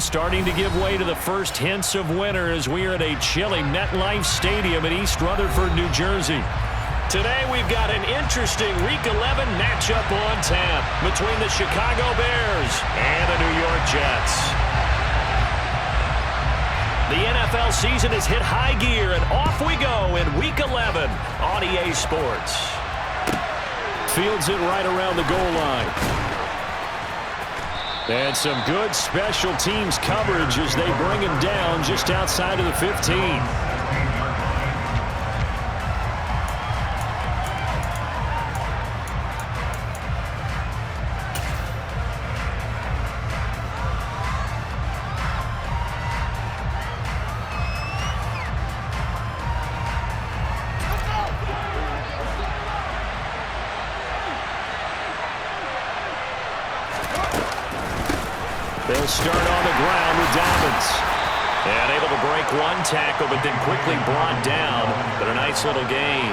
starting to give way to the first hints of winter as we are at a chilly MetLife Stadium in East Rutherford, New Jersey. Today we've got an interesting Week 11 matchup on tap between the Chicago Bears and the New York Jets. The NFL season has hit high gear, and off we go in Week 11 on EA Sports. Fields it right around the goal line. And some good special teams coverage as they bring him down just outside of the 15. They'll start on the ground with Dobbins. And able to break one tackle, but then quickly brought down. But a nice little gain.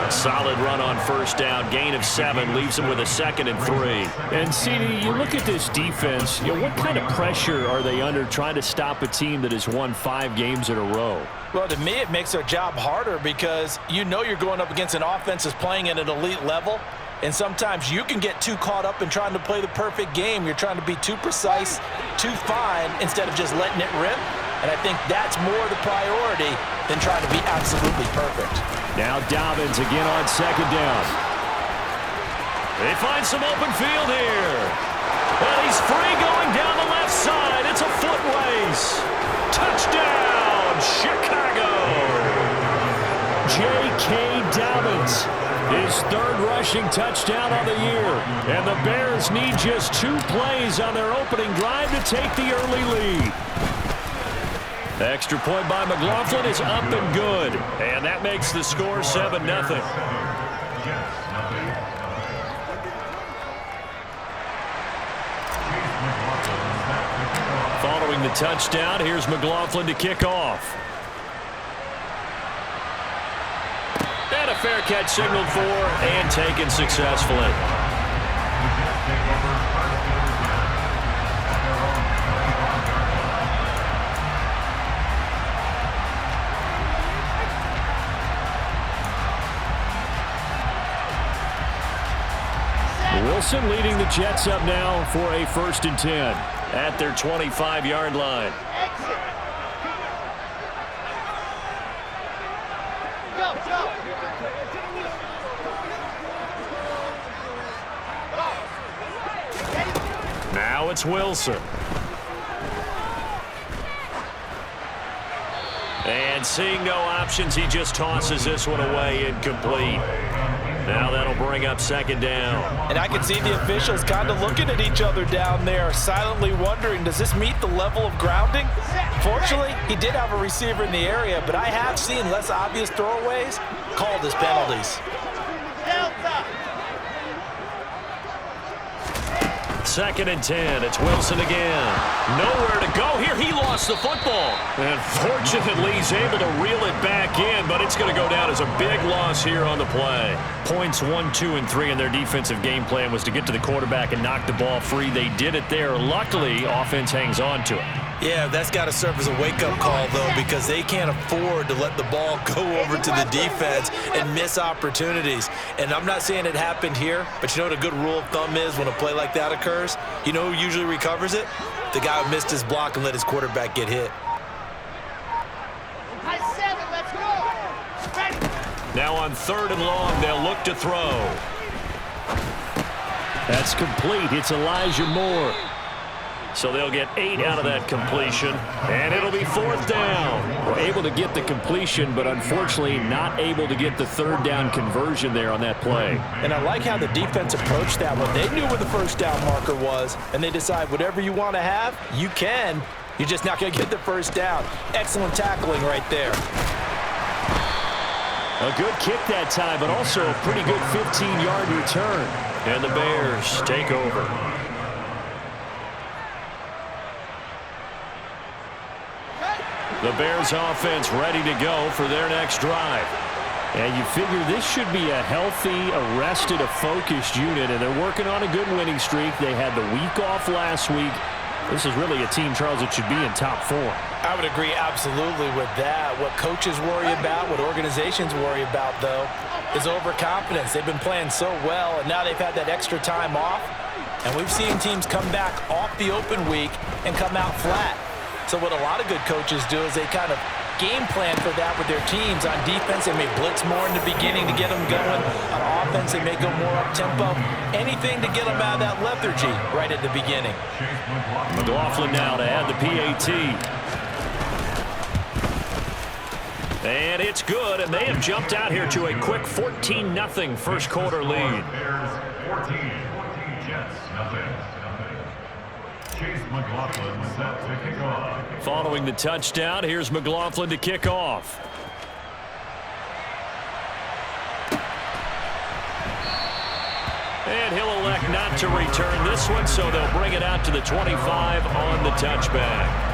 A solid run on first down. Gain of 7 leaves them with a 2nd and 3. And, CD, you look at this defense, what kind of pressure are they under trying to stop a team that has won 5 games in a row? Well, to me, it makes their job harder because you're going up against an offense that's playing at an elite level. And sometimes you can get too caught up in trying to play the perfect game. You're trying to be too precise, too fine, instead of just letting it rip. And I think that's more the priority than trying to be absolutely perfect. Now Dobbins again on 2nd down. They find some open field here. And he's free going down the left side. It's a foot race. Touchdown, Chicago. J.K. Dobbins. His 3rd rushing touchdown on the year. And the Bears need just 2 plays on their opening drive to take the early lead. The extra point by McLaughlin is up and good. And that makes the score 7-0. Following the touchdown, here's McLaughlin to kick off. And a fair catch signaled for and taken successfully. Wilson leading the Jets up now for a 1st and 10 at their 25-yard line. Now it's Wilson. And seeing no options, he just tosses this one away incomplete. Now that'll bring up 2nd down. And I can see the officials kind of looking at each other down there, silently wondering, does this meet the level of grounding? Fortunately, he did have a receiver in the area, but I have seen less obvious throwaways called as penalties. 2nd and 10. It's Wilson again. Nowhere to go here. He lost the football. And fortunately, he's able to reel it back in, but it's going to go down as a big loss here on the play. Points 1, 2, and 3 in their defensive game plan was to get to the quarterback and knock the ball free. They did it there. Luckily, offense hangs on to it. Yeah, that's got to serve as a wake-up call, though, because they can't afford to let the ball go over to the defense and miss opportunities. And I'm not saying it happened here, but you know what a good rule of thumb is when a play like that occurs? You know who usually recovers it? The guy who missed his block and let his quarterback get hit. Now on 3rd and long, they'll look to throw. That's complete. It's Elijah Moore. So they'll get 8 out of that completion, and it'll be 4th down. We're able to get the completion, but unfortunately not able to get the 3rd down conversion there on that play. And I like how the defense approached that one. They knew where the 1st down marker was, and they decide whatever you want to have, you can. You're just not going to get the 1st down. Excellent tackling right there. A good kick that time, but also a pretty good 15-yard return. And the Bears take over. The Bears offense ready to go for their next drive. And you figure this should be a healthy, arrested, focused unit, and they're working on a good winning streak. They had the week off last week, This is really a team, Charles, that should be in top 4. I would agree absolutely with that. What coaches worry about, what organizations worry about, though, is overconfidence. They've been playing so well, and now they've had that extra time off. And we've seen teams come back off the open week and come out flat. So what a lot of good coaches do is they kind of game plan for that with their teams. On defense, they may blitz more in the beginning to get them going. On offense, they may go more up-tempo. Anything to get them out of that lethargy right at the beginning. McLaughlin now to add the PAT. And it's good, and they have jumped out here to a quick 14-0 first quarter lead. Following the touchdown, here's McLaughlin to kick off. And he'll elect not to return this one, so they'll bring it out to the 25 on the touchback.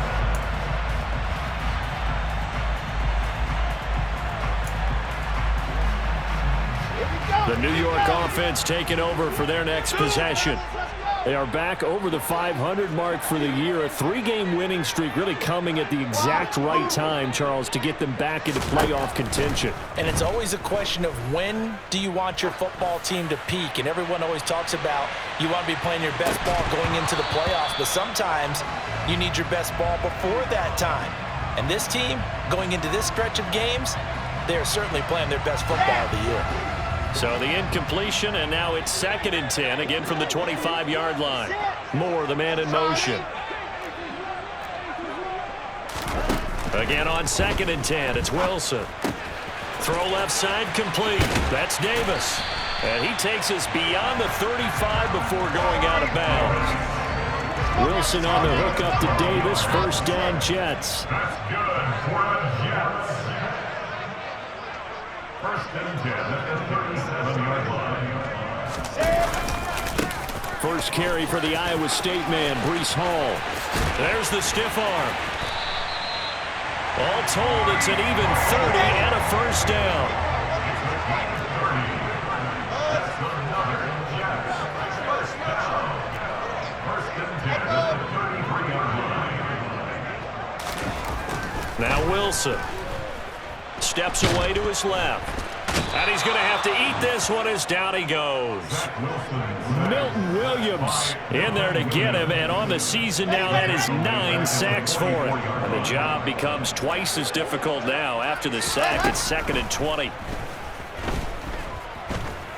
The New York offense taking over for their next possession. They are back over the 500 mark for the year. A 3-game winning streak really coming at the exact right time, Charles, to get them back into playoff contention. And it's always a question of when do you want your football team to peak? And everyone always talks about you want to be playing your best ball going into the playoffs, but sometimes you need your best ball before that time. And this team, going into this stretch of games, they are certainly playing their best football of the year. So the incompletion, and now it's 2nd and 10, again from the 25-yard line. Moore, the man in motion. Again on 2nd and 10, it's Wilson. Throw left side complete. That's Davis. And he takes us beyond the 35 before going out of bounds. Wilson on the hook up to Davis. First down, Jets. That's good for the Jets. First and 10 at the 37-yard line. First carry for the Iowa State man, Breece Hall. There's the stiff arm. All told, it's an even 30 and a first down. Now Wilson steps away to his left. And he's going to have to eat this one as down he goes. Milton Williams in there to get him, and on the season now, that is 9 sacks for him. And the job becomes twice as difficult now. After the sack, it's 2nd and 20.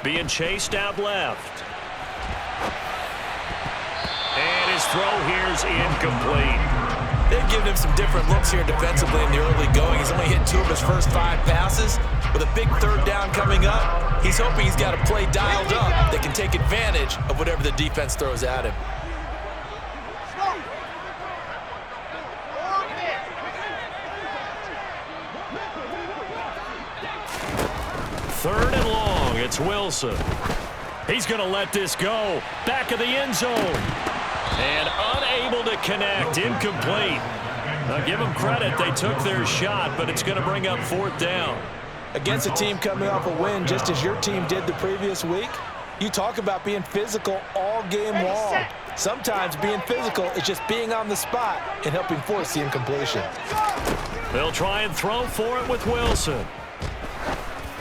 Being chased out left. And his throw here's incomplete. They've given him some different looks here defensively in the early going. He's only hit 2 of his first 5 passes. With a big 3rd down coming up, he's hoping he's got a play dialed up that can take advantage of whatever the defense throws at him. Third and long, it's Wilson. He's going to let this go. Back of the end zone. And unable to connect, incomplete. Now give them credit, they took their shot, but it's going to bring up 4th down. Against a team coming off a win, just as your team did the previous week, you talk about being physical all game long. Sometimes being physical is just being on the spot and helping force the incompletion. They'll try and throw for it with Wilson.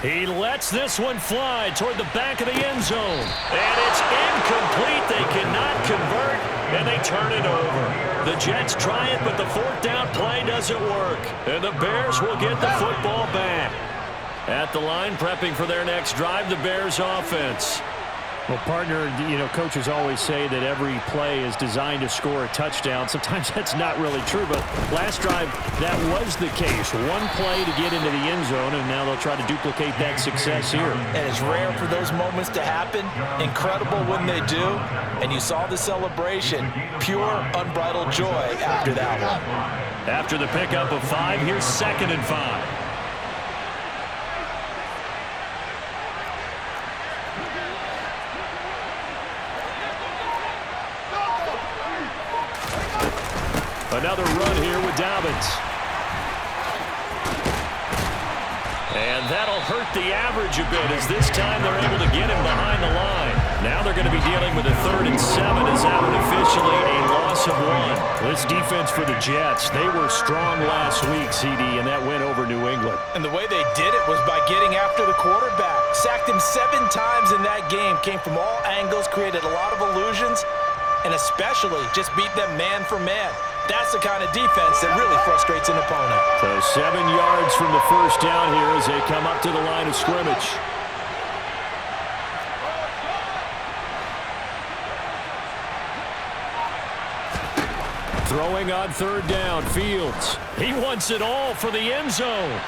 He lets this one fly toward the back of the end zone. And it's incomplete. They cannot convert, and they turn it over. The Jets try it, but the 4th down play doesn't work. And the Bears will get the football back. At the line, prepping for their next drive, the Bears offense. Well, partner, coaches always say that every play is designed to score a touchdown. Sometimes that's not really true, but last drive, that was the case. One play to get into the end zone, and now they'll try to duplicate that success here. And it's rare for those moments to happen. Incredible when they do. And you saw the celebration. Pure, unbridled joy after that one. After the pickup of 5, here's 2nd and 5. Another run here with Dobbins. And that'll hurt the average a bit as this time they're able to get him behind the line. Now they're going to be dealing with a 3rd and 7 as that one officially a loss of 1. This defense for the Jets, they were strong last week, CD, and that went over New England. And the way they did it was by getting after the quarterback. Sacked him 7 times in that game. Came from all angles, created a lot of illusions, and especially just beat them man for man. That's the kind of defense that really frustrates an opponent. So 7 yards from the first down here as they come up to the line of scrimmage. Throwing on 3rd down, Fields. He wants it all for the end zone.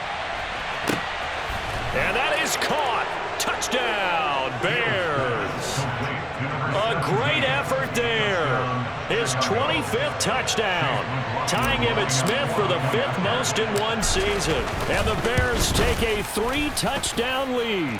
And that is caught. Touchdown, Bears. A great effort there. His 25th touchdown, tying Emmitt Smith for the 5th most in one season. And the Bears take a 3-touchdown lead.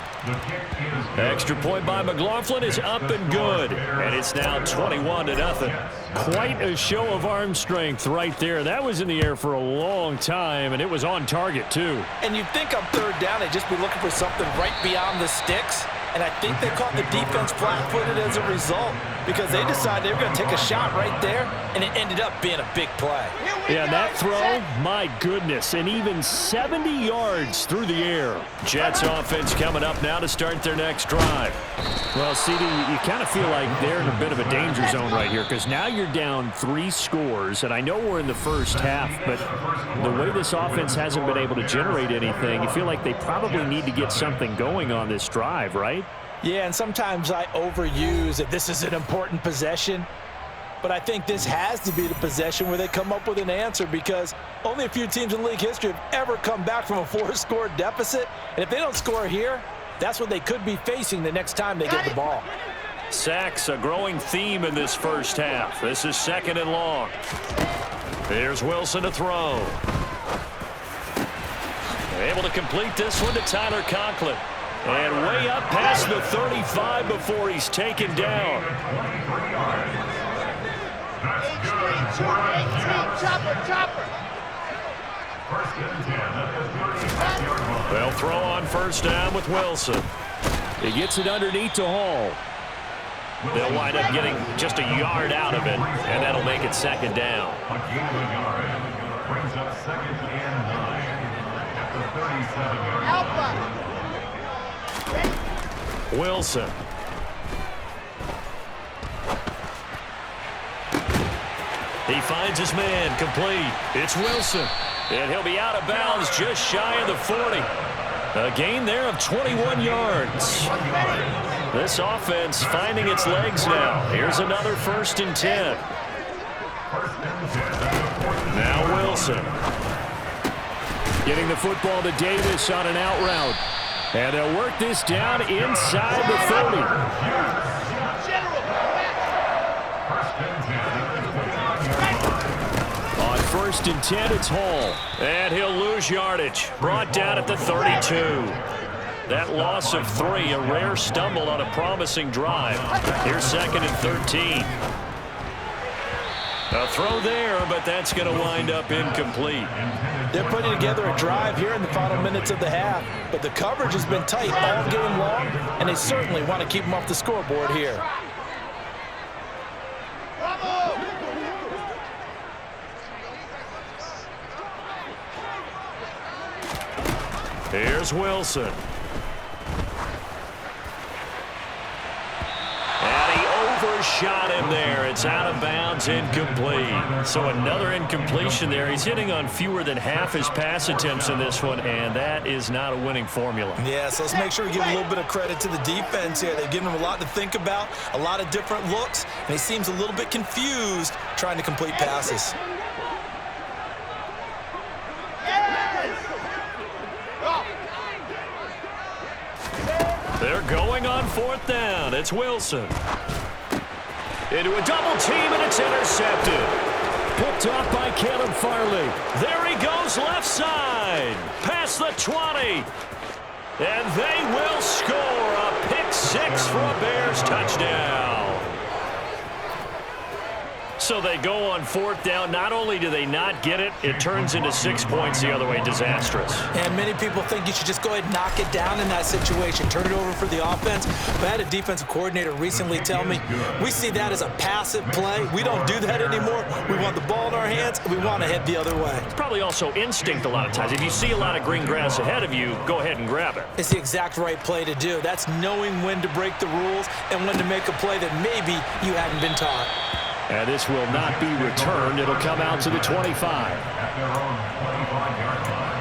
Extra point by McLaughlin is up and good. And it's now 21-0. Quite a show of arm strength right there. That was in the air for a long time, and it was on target, too. And you'd think on 3rd down, they'd just be looking for something right beyond the sticks. And I think they caught the defense flat-footed as a result because they decided they were going to take a shot right there, and it ended up being a big play. Yeah, that throw, my goodness, and even 70 yards through the air. Jets offense coming up now to start their next drive. Well, CD, you kind of feel like they're in a bit of a danger zone right here because now you're down 3 scores, and I know we're in the first half, but the way this offense hasn't been able to generate anything, you feel like they probably need to get something going on this drive, right? Yeah, and sometimes I overuse that this is an important possession, but I think this has to be the possession where they come up with an answer because only a few teams in league history have ever come back from a 4-score deficit, and if they don't score here, that's what they could be facing the next time they get the ball. Sacks, a growing theme in this first half. This is 2nd and long. Here's Wilson to throw. Able to complete this one to Tyler Conklin. And way up past the 35 before he's taken down. They'll throw on 1st down with Wilson. He gets it underneath to Hall. They'll wind up getting just a yard out of it, and that'll make it 2nd down. A gain of a yard brings up 2nd and 9 at the 37-yard line. Wilson. He finds his man complete. It's Wilson. And he'll be out of bounds just shy of the 40. A gain there of 21 yards. This offense finding its legs now. Here's another 1st and 10. Now Wilson. Getting the football to Davis on an out route. And they'll work this down inside the 30. On 1st and 10, it's Hall. And he'll lose yardage. Brought down at the 32. That loss of 3, a rare stumble on a promising drive. Here's 2nd and 13. A throw there, but that's going to wind up incomplete. They're putting together a drive here in the final minutes of the half, but the coverage has been tight all game long, and they certainly want to keep them off the scoreboard here. Here's Wilson. Overshot him there. It's out of bounds, incomplete. So another incompletion there. He's hitting on fewer than half his pass attempts in this one, and that is not a winning formula. Yeah, so let's make sure we give a little bit of credit to the defense here. They've given him a lot to think about, a lot of different looks, and he seems a little bit confused trying to complete passes. They're going on 4th down. It's Wilson. Into a double team, and it's intercepted. Picked off by Caleb Farley. There he goes left side. Past the 20. And they will score a pick 6 for a Bears touchdown. So they go on 4th down. Not only do they not get it, it turns into 6 points the other way. Disastrous. And many people think you should just go ahead and knock it down in that situation. Turn it over for the offense. But I had a defensive coordinator recently tell me, we see that as a passive play. We don't do that anymore. We want the ball in our hands, and we want to head the other way. It's probably also instinct a lot of times. If you see a lot of green grass ahead of you, go ahead and grab it. It's the exact right play to do. That's knowing when to break the rules and when to make a play that maybe you hadn't been taught. And this will not be returned. It'll come out to the 25. At their own 25-yard line.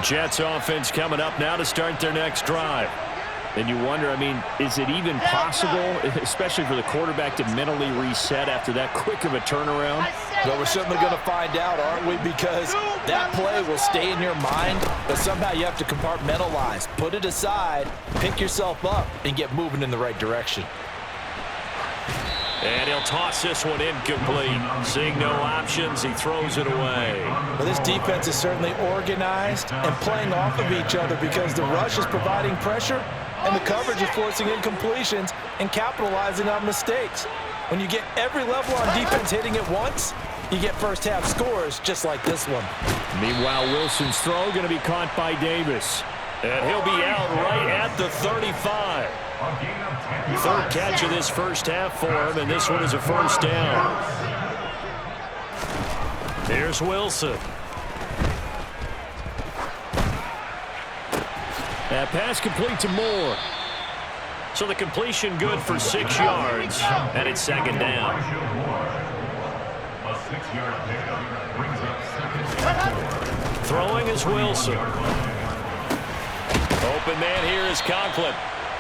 Jets offense coming up now to start their next drive. And you wonder, I mean, is it even possible, especially for the quarterback, to mentally reset after that quick of a turnaround? Well, we're certainly going to find out, aren't we? Because that play will stay in your mind, but somehow you have to compartmentalize. Put it aside, pick yourself up, and get moving in the right direction. And he'll toss this one incomplete. Seeing no options, he throws it away. Well, this defense is certainly organized and playing off of each other because the rush is providing pressure and the coverage is forcing incompletions and capitalizing on mistakes. When you get every level on defense hitting at once, you get first-half scores just like this one. Meanwhile, Wilson's throw going to be caught by Davis. And he'll be out right at the 35. Third catch of this first half for him, and this one is a first down. Here's Wilson. That pass complete to Moore. So the completion good for 6 yards, and it's second down. A 6-yard pickup brings up 2nd. Throwing is Wilson. Open man here is Conklin.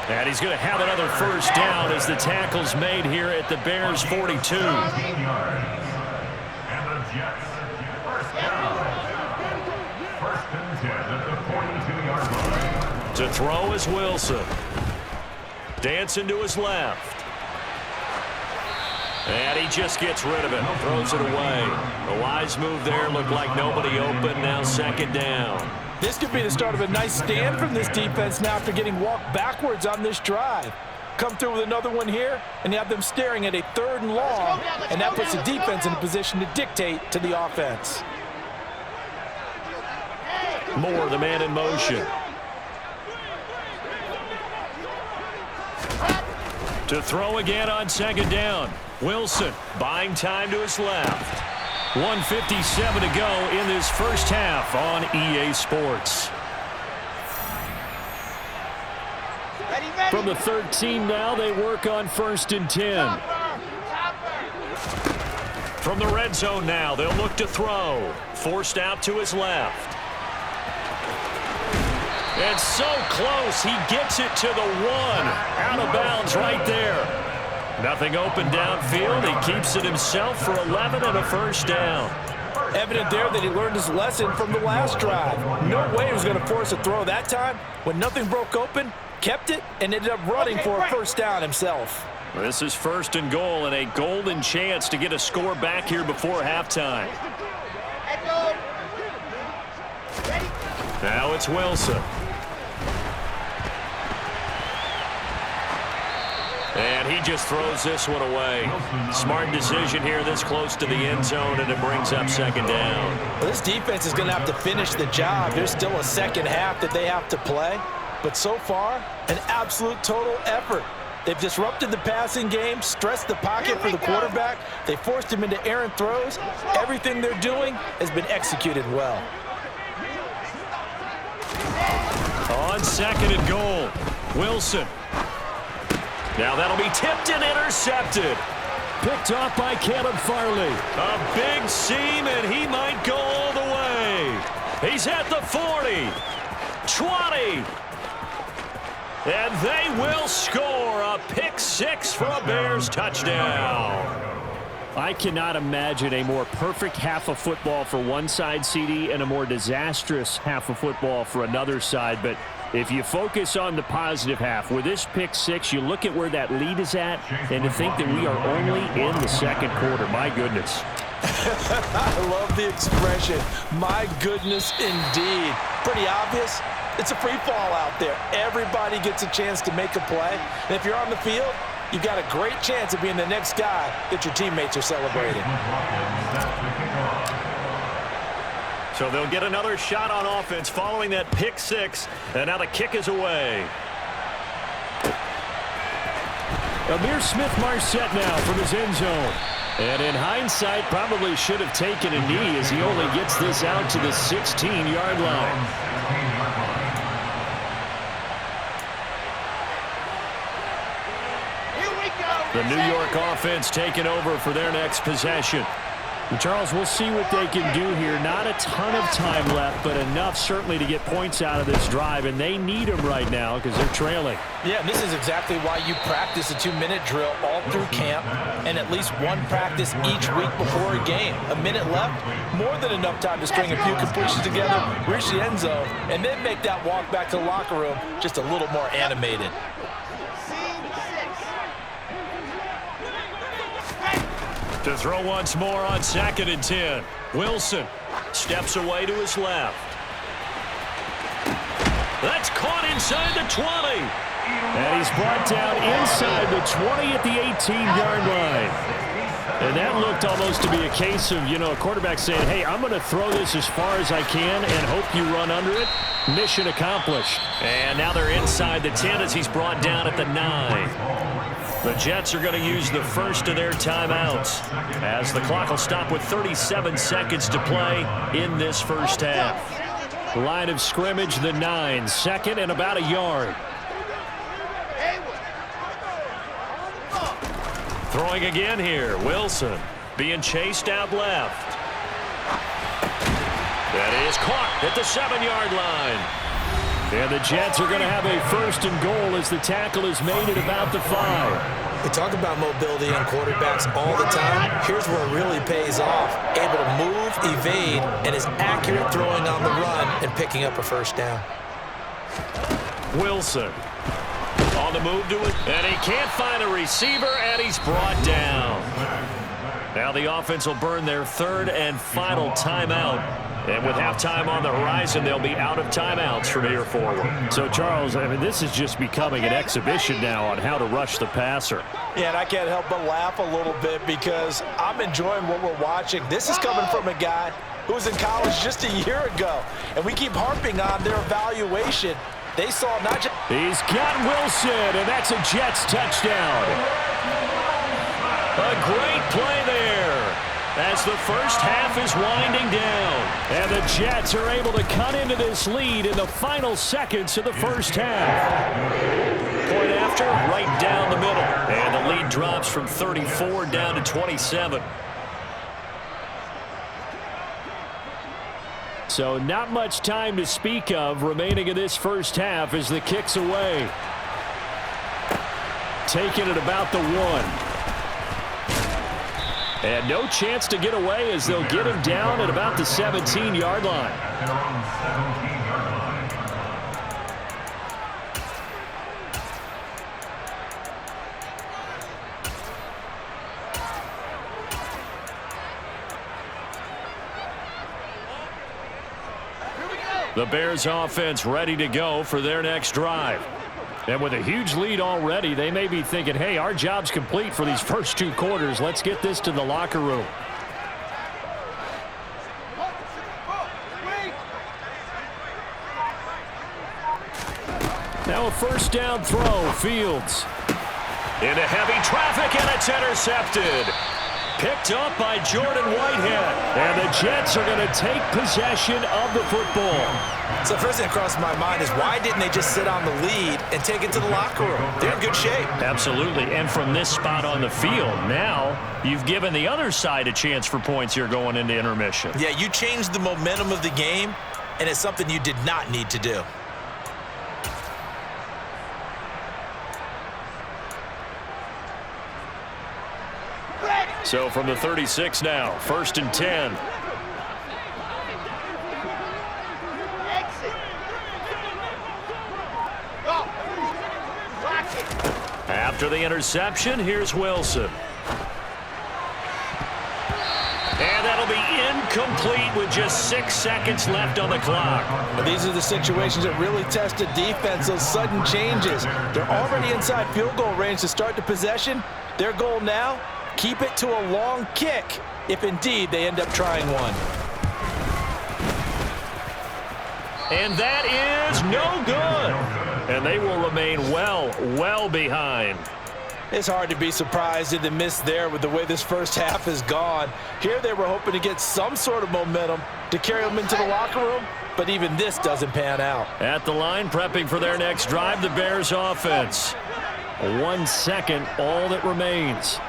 And he's going to have another first down as the tackle's made here at the Bears' 42. 15 yards. And the Jets, first down. 1st and 10 at the 42-yard line. To throw is Wilson. Dancing to his left. And he just gets rid of it. Throws it away. A wise move there. Looked like nobody open. Now second down. This could be the start of a nice stand from this defense now after getting walked backwards on this drive. Come through with another one here, and you have them staring at a 3rd and long, and that puts the defense in a position to dictate to the offense. Moore, the man in motion. To throw again on second down. Wilson buying time to his left. 1:57 to go in this first half on EA Sports. From the 13 now, they work on 1st and 10. From the red zone now, they'll look to throw. Forced out to his left. And so close, he gets it to the 1. Out of bounds right there. Nothing open downfield. He keeps it himself for 11 and a first down. Evident there that he learned his lesson from the last drive. No way he was going to force a throw that time. When nothing broke open, kept it, and ended up running for a first down himself. This is 1st and goal, and a golden chance to get a score back here before halftime. Now it's Wilson. And he just throws this one away. Smart decision here this close to the end zone, and it brings up second down. Well, this defense is going to have to finish the job. There's still a second half that they have to play. But so far, an absolute total effort. They've disrupted the passing game, stressed the pocket for the quarterback. They forced him into errant throws. Everything they're doing has been executed well. On 2nd and goal, Wilson. Now that'll be tipped and intercepted. Picked off by Caleb Farley. A big seam, and he might go all the way. He's at the 40, 20. And they will score a pick 6 for a Bears touchdown. I cannot imagine a more perfect half of football for one side, CD, and a more disastrous half of football for another side. But if you focus on the positive half, with this pick 6, you look at where that lead is at, and to think that we are only in the second quarter. My goodness. I love the expression. My goodness, indeed. Pretty obvious. It's a free fall out there. Everybody gets a chance to make a play. And if you're on the field, you've got a great chance of being the next guy that your teammates are celebrating. So they'll get another shot on offense following that pick six. And now the kick is away. Amir Smith-Marset now from his end zone. And in hindsight, probably should have taken a knee as he only gets this out to the 16-yard line. The New York offense taking over for their next possession. And Charles, we'll see what they can do here. Not a ton of time left, but enough certainly to get points out of this drive, and they need them right now because they're trailing. Yeah, and this is exactly why you practice a 2-minute drill all through camp and at least one practice each week before a game. A minute left, more than enough time to string a few completions together, reach the end zone, and then make that walk back to the locker room just a little more animated. To throw once more on 2nd and 10. Wilson steps away to his left. That's caught inside the 20. And he's brought down inside the 20 at the 18-yard line. And that looked almost to be a case of, a quarterback saying, hey, I'm going to throw this as far as I can and hope you run under it. Mission accomplished. And now they're inside the 10 as he's brought down at the 9. The Jets are going to use the first of their timeouts as the clock will stop with 37 seconds to play in this first half. Line of scrimmage, the 9, 2nd and about a yard. Throwing again here, Wilson being chased out left. That is caught at the 7-yard line. And the Jets are going to have a 1st and goal as the tackle is made at about the 5. We talk about mobility on quarterbacks all the time. Here's where it really pays off. Able to move, evade, and is accurate throwing on the run and picking up a 1st down. Wilson on the move to it, and he can't find a receiver, and he's brought down. Now the offense will burn their 3rd and final timeout. And with halftime on the horizon, they'll be out of timeouts from here forward. So, Charles, this is just becoming an exhibition now on how to rush the passer. Yeah, and I can't help but laugh a little bit because I'm enjoying what we're watching. This is coming from a guy who was in college just a year ago. And we keep harping on their evaluation. They saw not just... He's got Wilson, and that's a Jets touchdown. A great play there as the first half is winding down. And the Jets are able to cut into this lead in the final seconds of the first half. Point after, right down the middle. And the lead drops from 34 down to 27. So not much time to speak of remaining in this first half as the kick's away. Taking it about the 1. And no chance to get away as they'll get him down at about the 17-yard line. The Bears offense ready to go for their next drive. And with a huge lead already, they may be thinking, hey, our job's complete for these first 2 quarters. Let's get this to the locker room. Now a 1st down throw, Fields. Into heavy traffic, and it's intercepted. Picked up by Jordan Whitehead. And the Jets are going to take possession of the football. So first thing that crossed my mind is why didn't they just sit on the lead and take it to the locker room? They're in good shape. Absolutely. And from this spot on the field, now you've given the other side a chance for points here going into intermission. Yeah, you changed the momentum of the game, and it's something you did not need to do. So from the 36 now, 1st and 10. After the interception, here's Wilson. And incomplete with just 6 seconds left on the clock. These are the situations that really test a defense, those sudden changes. They're already inside field goal range to start the possession. Their goal now, keep it to a long kick, if indeed they end up trying one. And that is no good. And they will remain well behind. It's hard to be surprised at the miss there with the way this first half has gone. Here they were hoping to get some sort of momentum to carry them into the locker room, but even this doesn't pan out. At the line, prepping for their next drive, the Bears offense. 1 second, all that remains.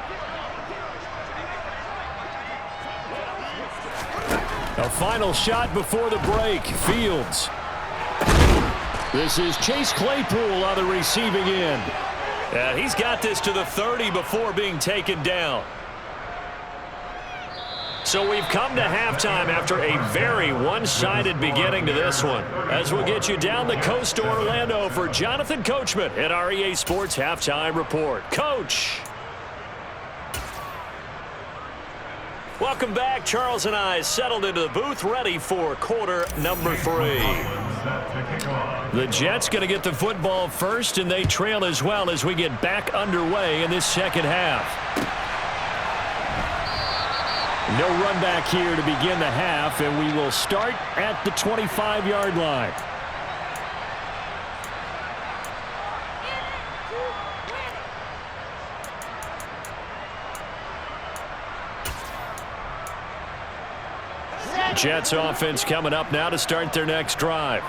A final shot before the break. Fields. This is Chase Claypool on the receiving end. He's got this to the 30 before being taken down. So we've come to halftime after a very one-sided beginning to this one. As we'll get you down the coast to Orlando for Jonathan Coachman at our EA Sports Halftime Report. Coach. Welcome back. Charles and I settled into the booth, ready for quarter number 3. The Jets going to get the football first, and they trail as well as we get back underway in this second half. No run back here to begin the half, and we will start at the 25-yard line. Jets offense coming up now to start their next drive.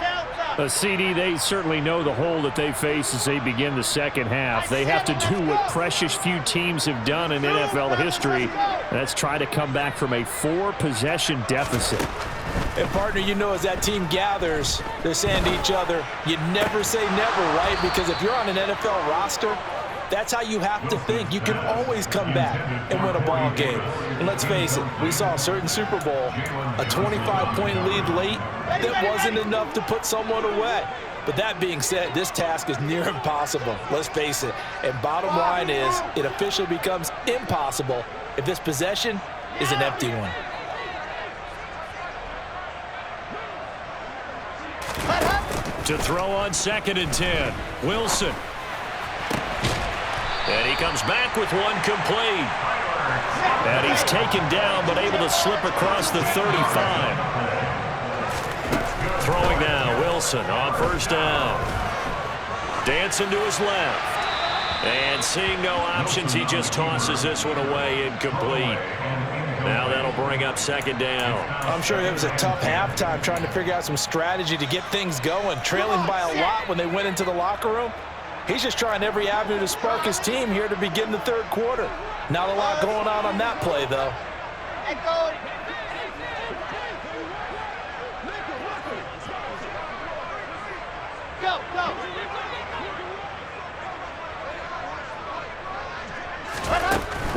CD, they certainly know the hole that they face as they begin the second half. They have to do what precious few teams have done in NFL history. That's try to come back from a 4-possession deficit. And, partner, you know as that team gathers, they're saying to each other, you never say never, right? Because if you're on an NFL roster, that's how you have to think. You can always come back and win a ball game. And let's face it, we saw a certain Super Bowl, a 25-point lead late that wasn't enough to put someone away. But that being said, this task is near impossible. Let's face it. And bottom line is, it officially becomes impossible if this possession is an empty one. To throw on 2nd and 10, Wilson. And he comes back with one complete. And he's taken down but able to slip across the 35. Throwing now, Wilson on first down. Dancing to his left. And seeing no options, he just tosses this one away, incomplete. Now that'll bring up 2nd down. I'm sure it was a tough halftime trying to figure out some strategy to get things going, trailing by a lot when they went into the locker room. He's just trying every avenue to spark his team here to begin the third quarter. Not a lot going on that play, though.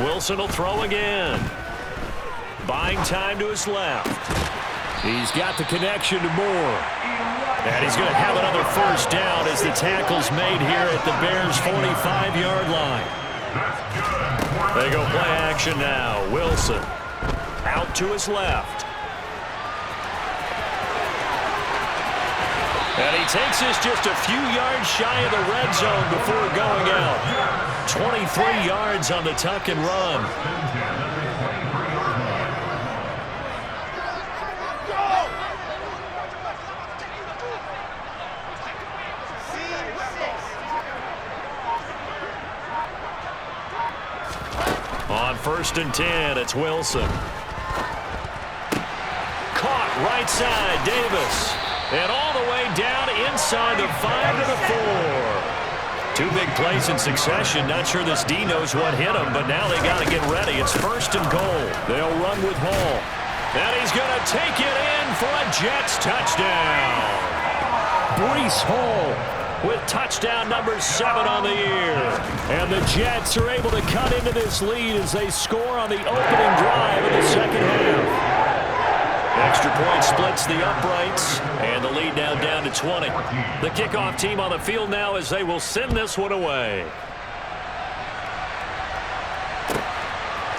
Wilson will throw again. Buying time to his left. He's got the connection to Moore. And he's going to have another first down as the tackle's made here at the Bears' 45-yard line. They go play action now. Wilson out to his left. And he takes this just a few yards shy of the red zone before going out. 23 yards on the tuck and run. On 1st and 10, it's Wilson. Caught right side, Davis. And all the way down inside the 5 to the 4. 2 big plays in succession. Not sure this D knows what hit him, but now they got to get ready. It's 1st and goal. They'll run with Hall. And he's going to take it in for a Jets touchdown. Breece Hall with touchdown number 7 on the year. And the Jets are able to cut into this lead as they score on the opening drive in the second half. Extra point splits the uprights, and the lead now down to 20. The kickoff team on the field now as they will send this one away.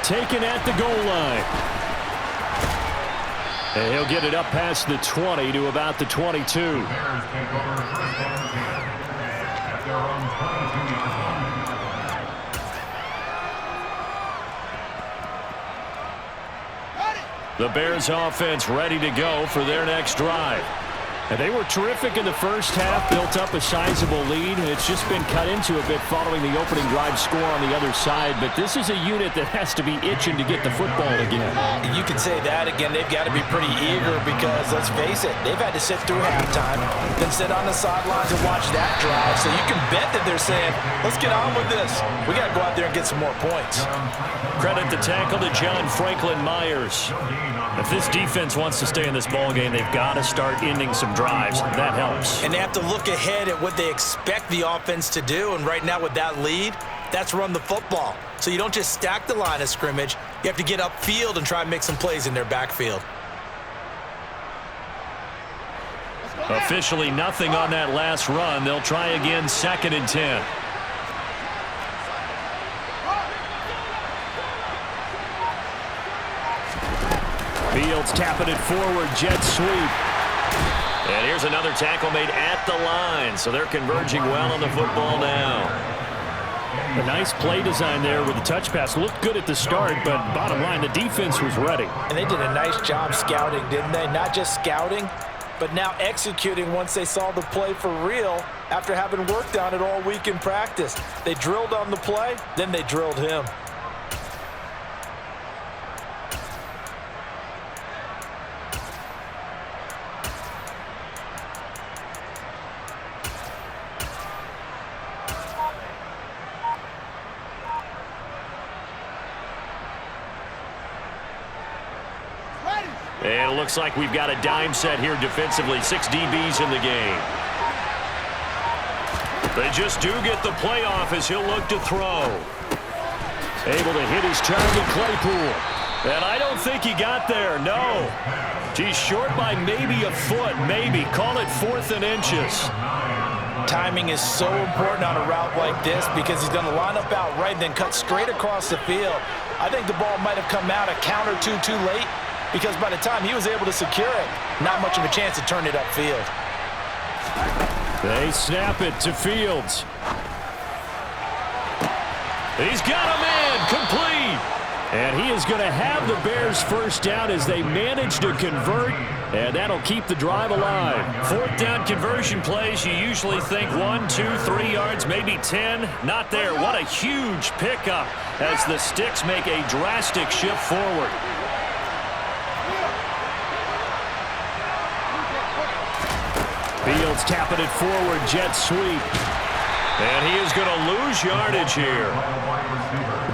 Taken at the goal line. And he'll get it up past the 20 to about the 22. Bears take over first and 10 at their own 22-yard line. The Bears offense ready to go for their next drive. And they were terrific in the first half, built up a sizable lead. It's just been cut into a bit following the opening drive score on the other side. But this is a unit that has to be itching to get the football again. You can say that again. They've got to be pretty eager because, let's face it, they've had to sit through halftime, then sit on the sidelines and watch that drive. So you can bet that they're saying, let's get on with this. We got to go out there and get some more points. Credit the tackle to John Franklin Myers. If this defense wants to stay in this ballgame, they've got to start ending some drives. That helps. And they have to look ahead at what they expect the offense to do. And right now with that lead, that's run the football. So you don't just stack the line of scrimmage. You have to get upfield and try and make some plays in their backfield. Officially nothing on that last run. They'll try again, 2nd and 10. Fields tapping it forward, jet sweep. And here's another tackle made at the line, so they're converging well on the football now. A nice play design there with the touch pass. Looked good at the start, but bottom line, the defense was ready. And they did a nice job scouting, didn't they? Not just scouting, but now executing once they saw the play for real after having worked on it all week in practice. They drilled on the play, then they drilled him. And it looks like we've got a dime set here defensively. 6 DBs in the game. They just do get the play off as he'll look to throw. Able to hit his target, Claypool. And I don't think he got there, no. He's short by maybe a foot, maybe. Call it 4th and inches. Timing is so important on a route like this because he's going to line up out right and then cut straight across the field. I think the ball might have come out a count or two too late, because by the time he was able to secure it, not much of a chance to turn it upfield. They snap it to Fields. He's got a man, complete. And he is going to have the Bears first down as they manage to convert, and that'll keep the drive alive. 4th down conversion plays, you usually think 1, 2, 3 yards, maybe 10. Not there. What a huge pickup as the Sticks make a drastic shift forward. Fields tapping it forward, jet sweep. And he is going to lose yardage here.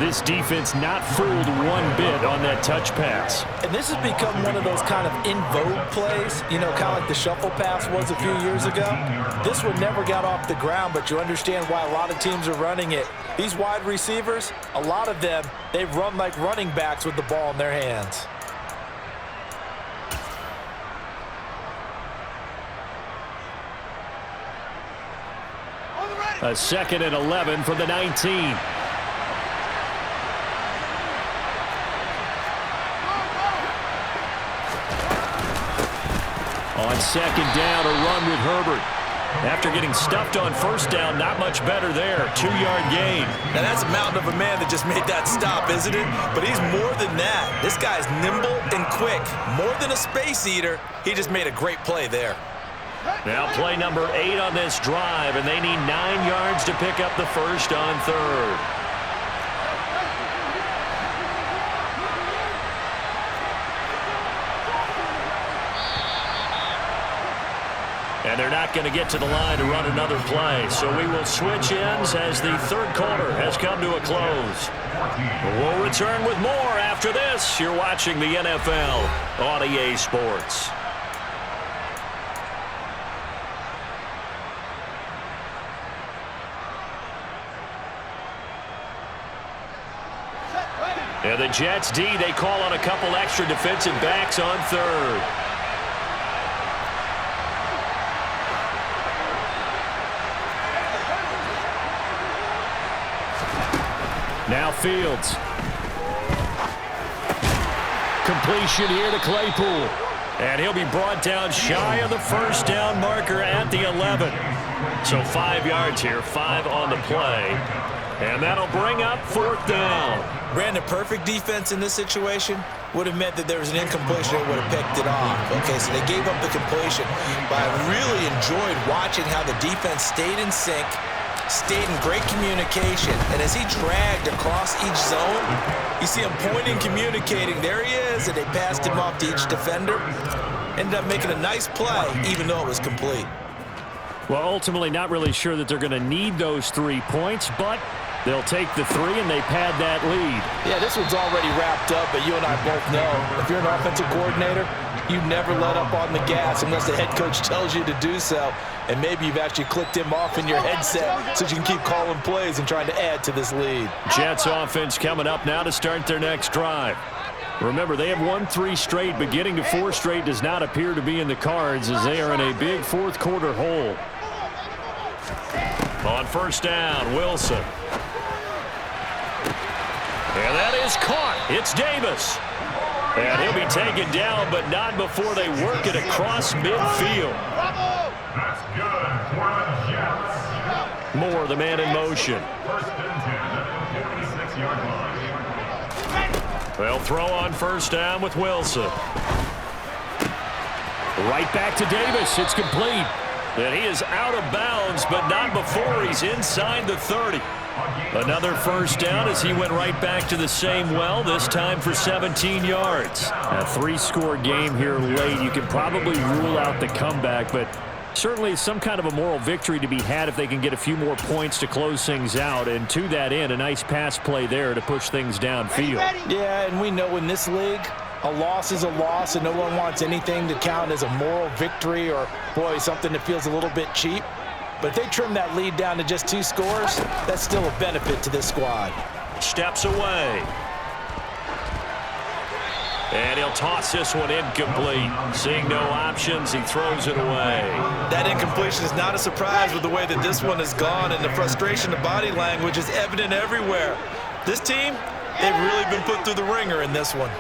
This defense not fooled one bit on that touch pass. And this has become one of those kind of in vogue plays, you know, kind of like the shuffle pass was a few years ago. This one never got off the ground, but you understand why a lot of teams are running it. These wide receivers, a lot of them, they run like running backs with the ball in their hands. A 2nd and 11 from the 19. On 2nd down, a run with Herbert. After getting stuffed on 1st down, not much better there. 2-yard gain. Now that's a mountain of a man that just made that stop, isn't it? But he's more than that. This guy's nimble and quick. More than a space eater, he just made a great play there. Now play number 8 on this drive, and they need 9 yards to pick up the first on 3rd. And they're not going to get to the line to run another play, so we will switch ends as the 3rd quarter has come to a close. We'll return with more after this. You're watching the NFL on EA Sports. And the Jets D, they call on a couple extra defensive backs on 3rd. Now Fields. Completion here to Claypool. And he'll be brought down shy of the first down marker at the 11. So 5 yards here, 5 on the play. And that'll bring up 4th down. Brandon, perfect defense in this situation would have meant that there was an incompletion that would have picked it off. Okay, so they gave up the completion. But I really enjoyed watching how the defense stayed in sync, stayed in great communication. And as he dragged across each zone, you see him pointing, communicating. There he is, and they passed him off to each defender. Ended up making a nice play, even though it was complete. Well, ultimately not really sure that they're going to need those 3 points, but they'll take the 3 and they pad that lead. Yeah, this one's already wrapped up, but you and I both know if you're an offensive coordinator, you never let up on the gas unless the head coach tells you to do so. And maybe you've actually clicked him off in your headset so you can keep calling plays and trying to add to this lead. Jets offense coming up now to start their next drive. Remember, they have won 3 straight, but getting to 4 straight does not appear to be in the cards as they are in a big fourth quarter hole. On first down, Wilson. And that is caught. It's Davis. And he'll be taken down, but not before they work it across midfield. That's good for the Jets. Moore, the man in motion. First and 10 at the 46-yard line. They'll throw on first down with Wilson. Right back to Davis. It's complete. And he is out of bounds, but not before he's inside the 30. Another first down as he went right back to the same well, this time for 17 yards. A 3-score game here late. You can probably rule out the comeback, but certainly some kind of a moral victory to be had if they can get a few more points to close things out. And to that end, a nice pass play there to push things downfield. Yeah, and we know in this league, a loss is a loss, and no one wants anything to count as a moral victory or, boy, something that feels a little bit cheap. But if they trim that lead down to just 2 scores, that's still a benefit to this squad. Steps away. And he'll toss this one incomplete. Seeing no options, he throws it away. That incompletion is not a surprise with the way that this one has gone, and the frustration of body language is evident everywhere. This team, they've really been put through the ringer in this one.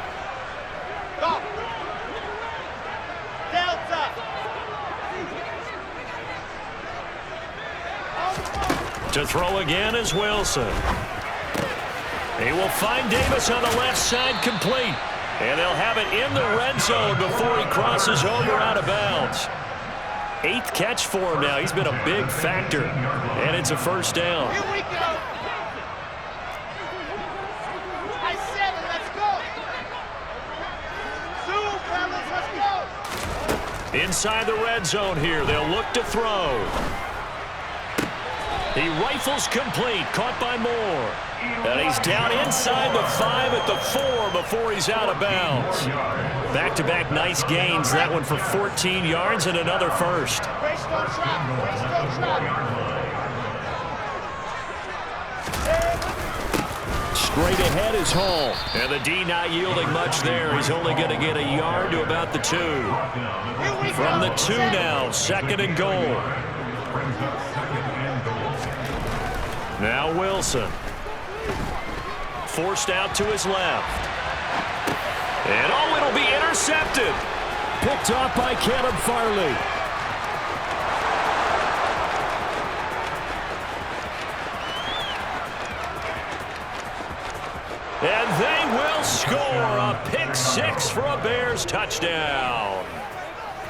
To throw again is Wilson. He will find Davis on the left side, complete. And they'll have it in the red zone before he crosses over out of bounds. 8th catch for him now. He's been a big factor. And it's a first down. Here we go. I said it, let's go. Zoom, fellas, let's go. Inside the red zone here. They'll look to throw. He rifles complete, caught by Moore. And he's down inside the 5 at the 4 before he's out of bounds. Back-to-back nice gains. That one for 14 yards and another first. Straight ahead is Hall. And the D not yielding much there. He's only going to get a yard to about the 2. From the 2 now, 2nd and goal. Now Wilson. Forced out to his left. And oh, it'll be intercepted. Picked off by Caleb Farley. And they will score a pick 6 for a Bears touchdown.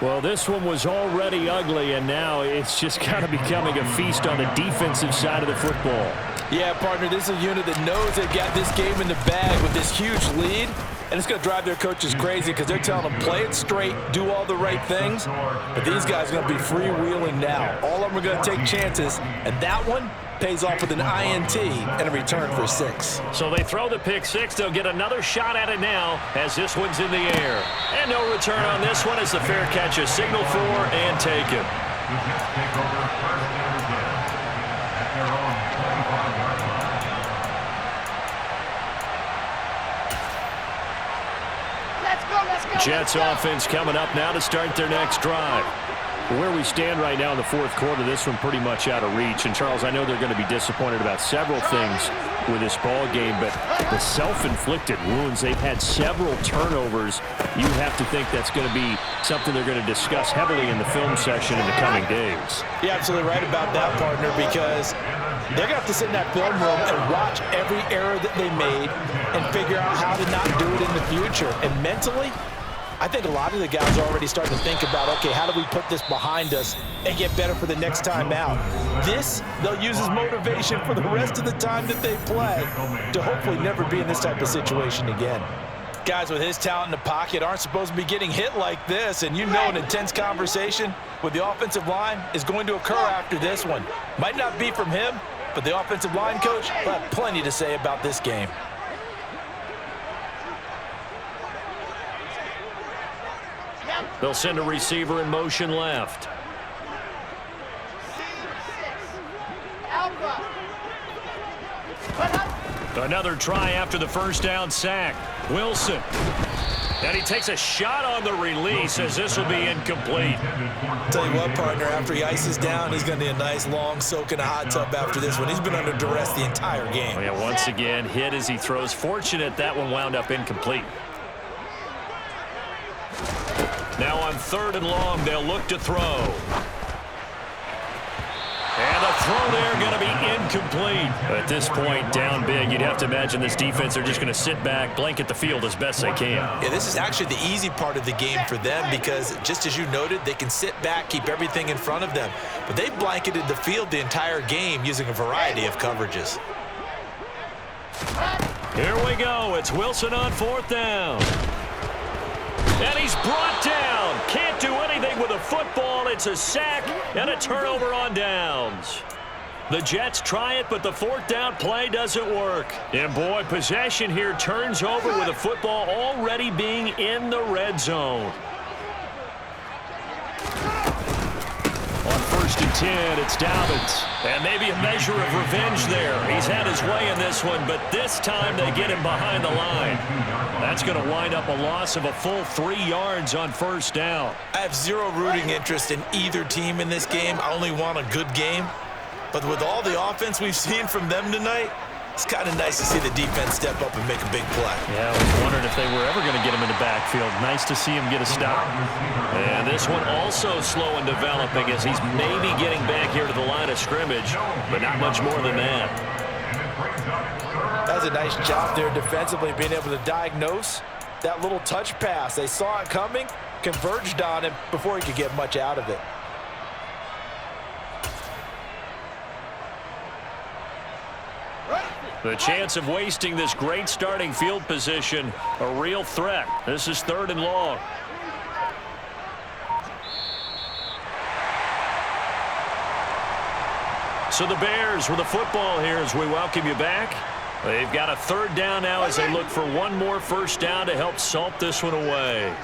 Well, this one was already ugly, and now it's just kind of becoming a feast on the defensive side of the football. Yeah, partner, this is a unit that knows they've got this game in the bag with this huge lead, and it's going to drive their coaches crazy because they're telling them play it straight, do all the right things, but these guys are going to be freewheeling now. All of them are going to take chances, and that one pays off with an INT and a return for 6. So they throw the pick 6. They'll get another shot at it now as this one's in the air. And no return on this one as the fair catch is signaled for and taken. The Jets take over first and 10 at their own 25-yard line. Let's go, let's go. Jets offense coming up now to start their next drive. Where we stand right now in the fourth quarter, this one pretty much out of reach. And, Charles, I know they're going to be disappointed about several things with this ball game, but the self-inflicted wounds, they've had several turnovers. You have to think that's going to be something they're going to discuss heavily in the film session in the coming days. You're absolutely right about that, partner, because they're going to have to sit in that film room and watch every error that they made and figure out how to not do it in the future. And mentally, I think a lot of the guys are already starting to think about, okay, how do we put this behind us and get better for the next time out? This, they'll use as motivation for the rest of the time that they play to hopefully never be in this type of situation again. Guys with his talent in the pocket aren't supposed to be getting hit like this, and you know an intense conversation with the offensive line is going to occur after this one. Might not be from him, but the offensive line coach will have plenty to say about this game. They'll send a receiver in motion left. Another try after the first down sack. Wilson. And he takes a shot on the release as this will be incomplete. Tell you what, partner, after he ices down, he's going to need a nice long soak in a hot tub after this one. He's been under duress the entire game. Oh, yeah, once again, hit as he throws. Fortunate that one wound up incomplete. Now on 3rd and long, they'll look to throw. And the throw there going to be incomplete. At this point, down big, you'd have to imagine this defense, they're just going to sit back, blanket the field as best they can. Yeah, this is actually the easy part of the game for them because, just as you noted, they can sit back, keep everything in front of them. But they blanketed the field the entire game using a variety of coverages. Here we go. It's Wilson on 4th down. And he's brought down. Can't do anything with a football. It's a sack and a turnover on downs. The Jets try it, but the 4th down play doesn't work. And, boy, possession here turns over with a football already being in the red zone. On 1st and 10, it's Dobbins. And maybe a measure of revenge there. He's had his way in this one, but this time they get him behind the line. That's going to wind up a loss of a full 3 yards on 1st down. I have zero rooting interest in either team in this game. I only want a good game. But with all the offense we've seen from them tonight, it's kind of nice to see the defense step up and make a big play. Yeah, I was wondering if they were ever going to get him in the backfield. Nice to see him get a stop. And this one also slow and developing as he's maybe getting back here to the line of scrimmage, but not much more than that. That's a nice job there defensively, being able to diagnose that little touch pass. They saw it coming, converged on him before he could get much out of it. The chance of wasting this great starting field position, a real threat. This is 3rd and long. So the Bears with the football here as we welcome you back. They've got a 3rd down now as they look for one more 1st down to help salt this one away.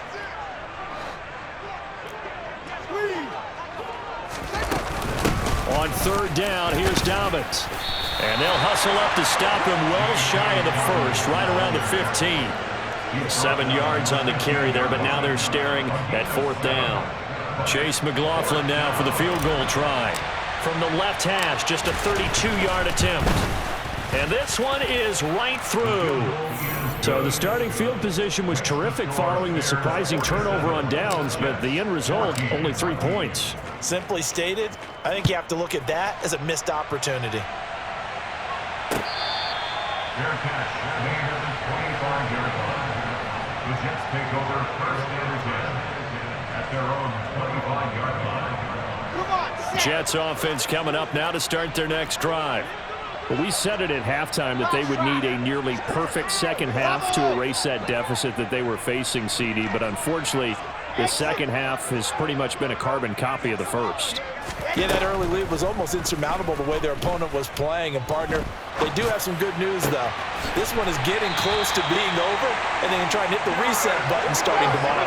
On 3rd down, here's Dobbins. And they'll hustle up to stop him well shy of the 1st, right around the 15. 7 yards on the carry there, but now they're staring at 4th down. Chase McLaughlin now for the field goal try. From the left hash, just a 32-yard attempt. And this one is right through. So the starting field position was terrific following the surprising turnover on downs, but the end result, only 3 points. Simply stated, I think you have to look at that as a missed opportunity. Fair catch made at the 25-yard line. The Jets take over 1st and 10 at their own 25-yard line. Jets offense coming up now to start their next drive. Well, we said it at halftime that they would need a nearly perfect second half to erase that deficit that they were facing, CD, but unfortunately, the second half has pretty much been a carbon copy of the first. Yeah, that early lead was almost insurmountable the way their opponent was playing. And, partner, they do have some good news, though. This one is getting close to being over, and they can try and hit the reset button starting tomorrow.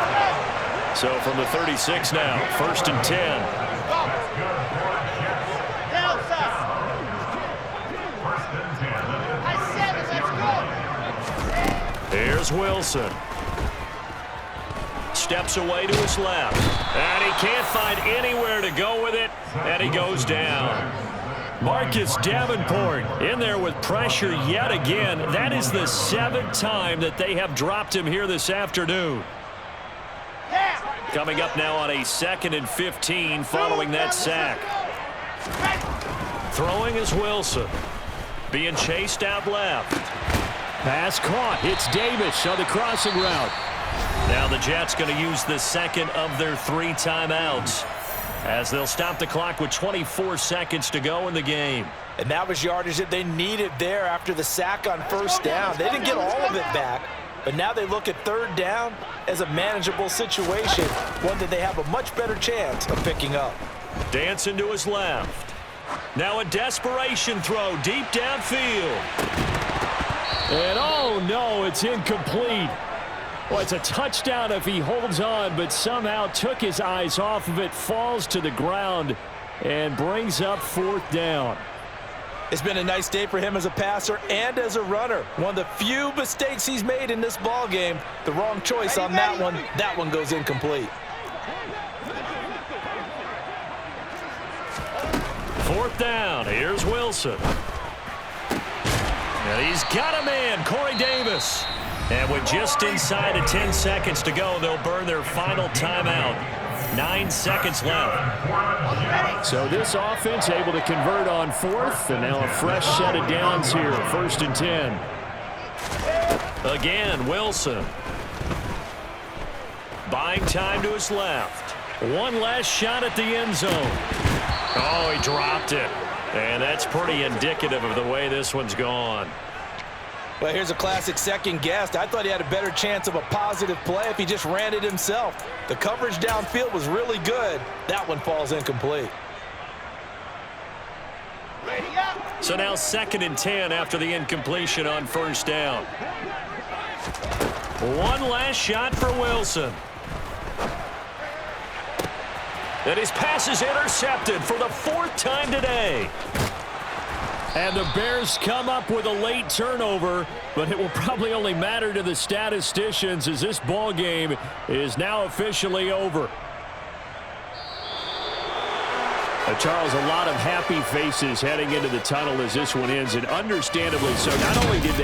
So from the 36 now, 1st and 10. Here's Wilson. steps away to his left. And he can't find anywhere to go with it, and he goes down. Marcus Davenport in there with pressure yet again. That is the 7th time that they have dropped him here this afternoon. Coming up now on a 2nd and 15 following that sack. Throwing is Wilson. Being chased out left. Pass caught. It's Davis on the crossing route. Now the Jets going to use the 2nd of their 3 timeouts as they'll stop the clock with 24 seconds to go in the game. And that was yardage that they needed there after the sack on 1st down. They didn't get all of it back, but now they look at 3rd down as a manageable situation, one that they have a much better chance of picking up. Dancing to his left. Now a desperation throw deep downfield. And oh no, it's incomplete. Well, it's a touchdown if he holds on, but somehow took his eyes off of it, falls to the ground, and brings up 4th down. It's been a nice day for him as a passer and as a runner. One of the few mistakes he's made in this ball game. The wrong choice on that one. That one goes incomplete. 4th down. Here's Wilson. And he's got a man, Corey Davis. And with just inside of 10 seconds to go, they'll burn their final timeout. 9 seconds left. So this offense able to convert on 4th, and now a fresh set of downs here, 1st and 10. Again, Wilson. Buying time to his left. One last shot at the end zone. Oh, he dropped it. And that's pretty indicative of the way this one's gone. Well, here's a classic second guess. I thought he had a better chance of a positive play if he just ran it himself. The coverage downfield was really good. That one falls incomplete. So now 2nd and 10 after the incompletion on 1st down. One last shot for Wilson. And his pass is intercepted for the 4th time today. And the Bears come up with a late turnover, but it will probably only matter to the statisticians as this ball game is now officially over. Charles, a lot of happy faces heading into the tunnel as this one ends, and understandably so. Not only did they